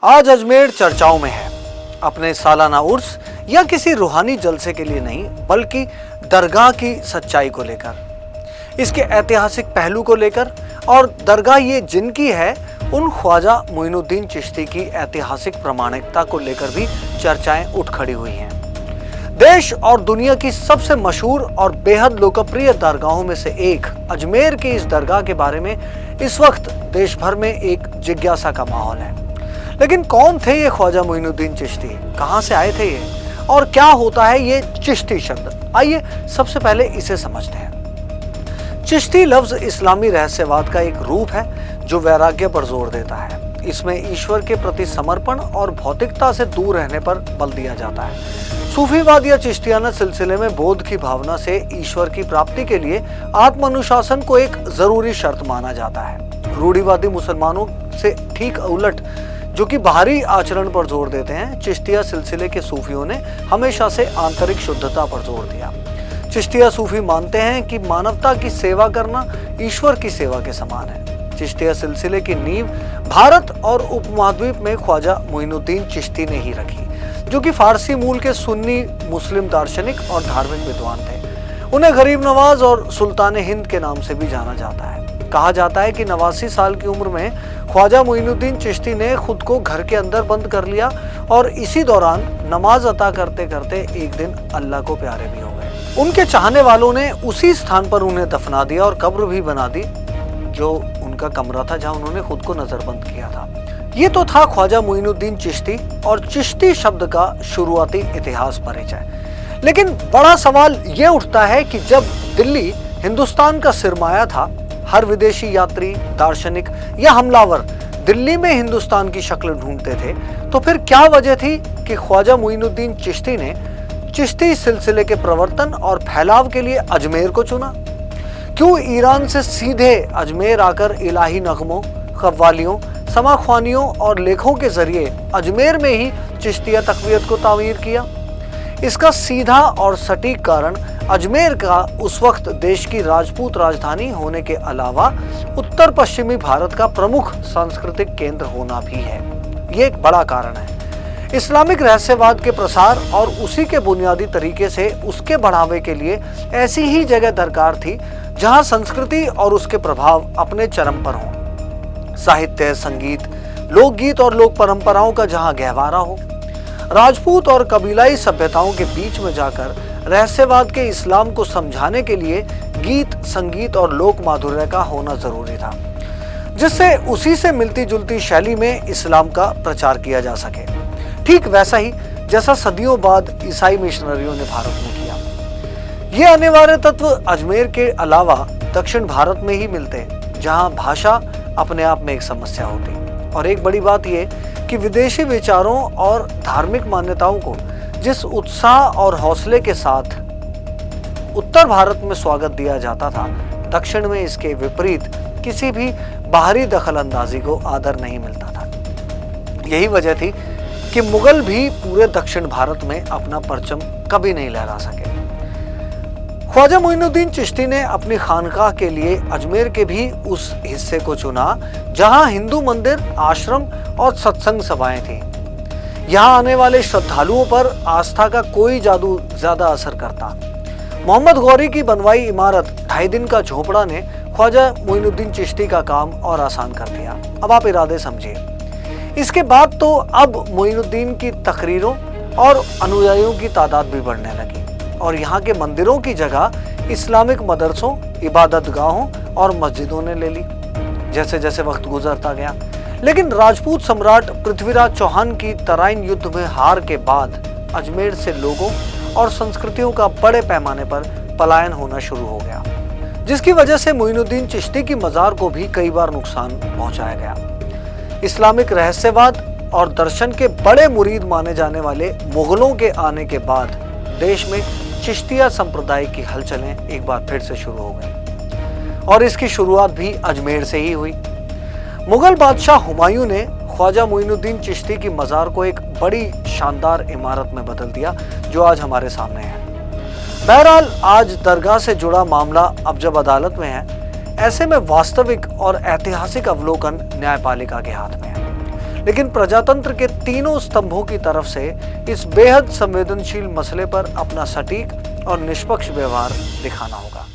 आज अजमेर चर्चाओं में है, अपने सालाना उर्स या किसी रूहानी जलसे के लिए नहीं, बल्कि दरगाह की सच्चाई को लेकर, इसके ऐतिहासिक पहलू को लेकर, और दरगाह ये जिनकी है उन ख्वाजा मोइनुद्दीन चिश्ती की ऐतिहासिक प्रामाणिकता को लेकर भी चर्चाएं उठ खड़ी हुई हैं। देश और दुनिया की सबसे मशहूर और बेहद लोकप्रिय दरगाहों में से एक अजमेर की इस दरगाह के बारे में इस वक्त देश भर में एक जिज्ञासा का माहौल है। लेकिन कौन थे ये ख्वाजा मोइनुद्दीन चिश्ती, कहां से आए थे ये, और क्या होता है ये चिश्ती शब्द? आइए सबसे पहले इसे समझते हैं। चिश्ती लफ्ज इस्लामी रहस्यवाद का एक रूप है जो वैराग्य पर जोर देता है। इसमें ईश्वर के प्रति समर्पण और भौतिकता से दूर रहने पर बल दिया जाता है। सूफीवाद या चिश्तियाना सिलसिले में बोध की भावना से ईश्वर की प्राप्ति के लिए आत्मानुशासन को एक जरूरी शर्त माना जाता है। रूढ़िवादी मुसलमानों से ठीक उलट, जो कि बाहरी आचरण पर जोर देते हैं, चिश्तिया सिलसिले के सूफियों ने हमेशा से आंतरिक शुद्धता पर जोर दिया। चिश्तिया सूफी मानते हैं कि मानवता की सेवा करना ईश्वर की सेवा के समान है। चिश्तिया सिलसिले की नींव भारत और उपमहाद्वीप में ख्वाजा मोइनुद्दीन चिश्ती ने ही रखी, जो कि फारसी मूल के सुन्नी मुस्लिम दार्शनिक और धार्मिक विद्वान थे। उन्हें गरीब नवाज और सुल्तान हिंद के नाम से भी जाना जाता है। कहा जाता है कि 89 साल की उम्र में ख्वाजा मोइनुद्दीन चिश्ती ने खुद को घर के अंदर बंद कर लिया और इसी दौरान नमाज अता करते करते एक दिन अल्लाह को प्यारे भी हो गए। उनके चाहने वालों ने उसी स्थान पर उन्हें दफना दिया और कब्र भी बना दी जो उनका कमरा था, जहां उन्होंने खुद को नजरबंद किया था। ये तो था ख्वाजा मोइनुद्दीन चिश्ती और चिश्ती शब्द का शुरुआती इतिहास परिचय। लेकिन बड़ा सवाल ये उठता है कि जब दिल्ली हिंदुस्तान का सिरमाया था, हर विदेशी यात्री, दार्शनिक या हमलावर दिल्ली में हिंदुस्तान की शक्ल ढूंढते थे, तो फिर क्या वजह थी कि ख्वाजा मोइनुद्दीन चिश्ती ने चिश्ती सिलसिले के प्रवर्तन और फैलाव के लिए अजमेर को चुना? क्यों ईरान से सीधे अजमेर आकर इलाही नगमों, कव्वालियों, समाख्वानियों और लेखों के जरिए अजमेर में ही चिश्तिया तकवीयत को तामीर किया? इसका सीधा और सटीक कारण अजमेर का उस वक्त देश की राजपूत राजधानी होने के अलावा उत्तर पश्चिमी भारत का प्रमुख सांस्कृतिक केंद्र होना भी है। ये एक बड़ा कारण है। इस्लामिक रहस्यवाद के प्रसार और उसी के बुनियादी तरीके से उसके बढ़ावे के लिए ऐसी ही जगह दरकार थी जहां संस्कृति और उसके प्रभाव अपने चरम पर हों। साहित्य, संगीत, लोकगीत और लोक परंपराओं का जहां गहवारा हो। राजपूत और कबीलाई सभ्यताओं के बीच में जाकर रहस्यवाद के इस्लाम को समझाने के लिए गीत, संगीत और लोक माधुर्य का होना जरूरी था, जिससे उसी से मिलती जुलती शैली में इस्लाम का प्रचार किया जा सके। ठीक वैसा ही जैसा सदियों बाद ईसाई मिशनरियों ने भारत में किया। ये अनिवार्य तत्व अजमेर के अलावा दक्षिण भारत में ही मिलते, जहां भाषा अपने आप में एक समस्या होती। और एक बड़ी बात यह कि विदेशी विचारों और धार्मिक मान्यताओं को जिस उत्साह और हौसले के साथ उत्तर भारत में स्वागत दिया जाता था, दक्षिण में इसके विपरीत किसी भी बाहरी दखल अंदाजी को आदर नहीं मिलता था। यही वजह थी कि मुगल भी पूरे दक्षिण भारत में अपना परचम कभी नहीं लहरा सके। ख्वाजा मोइनुद्दीन चिश्ती ने अपनी खानकाह के लिए अजमेर के भी उस हिस्से को चुना जहां हिंदू मंदिर, आश्रम और सत्संग सभाएं थीं। यहाँ आने वाले श्रद्धालुओं पर आस्था का कोई जादू ज्यादा असर करता। मोहम्मद गौरी की बनवाई इमारत 2.5 दिन का झोपड़ा ने ख्वाजा मोइनुद्दीन चिश्ती का काम और आसान कर दिया। अब आप इरादे समझिए। इसके बाद तो अब मोइनुद्दीन की तकरीरों और अनुयायियों की तादाद भी बढ़ने लगी और यहाँ के मंदिरों की जगह इस्लामिक मदरसों, इबादतगाहों और मस्जिदों ने ले ली जैसे जैसे वक्त गुजरता गया। लेकिन राजपूत सम्राट पृथ्वीराज चौहान की तराइन युद्ध में हार के बाद अजमेर से लोगों और संस्कृतियों का बड़े पैमाने पर पलायन होना शुरू हो गया, जिसकी वजह से मोइनुद्दीन चिश्ती की मजार को भी कई बार नुकसान पहुंचाया गया। इस्लामिक रहस्यवाद और दर्शन के बड़े मुरीद माने जाने वाले मुगलों के आने के बाद देश में चिश्तिया संप्रदाय की हलचलें एक बार फिर से शुरू हो गई और इसकी शुरुआत भी अजमेर से ही हुई। मुगल बादशाह हुमायूं ने ख्वाजा मोइनुद्दीन चिश्ती की मजार को एक बड़ी शानदार इमारत में बदल दिया जो आज हमारे सामने है। बहरहाल आज दरगाह से जुड़ा मामला अब जब अदालत में है, ऐसे में वास्तविक और ऐतिहासिक अवलोकन न्यायपालिका के हाथ में है। लेकिन प्रजातंत्र के तीनों स्तंभों की तरफ से इस बेहद संवेदनशील मसले पर अपना सटीक और निष्पक्ष व्यवहार दिखाना होगा।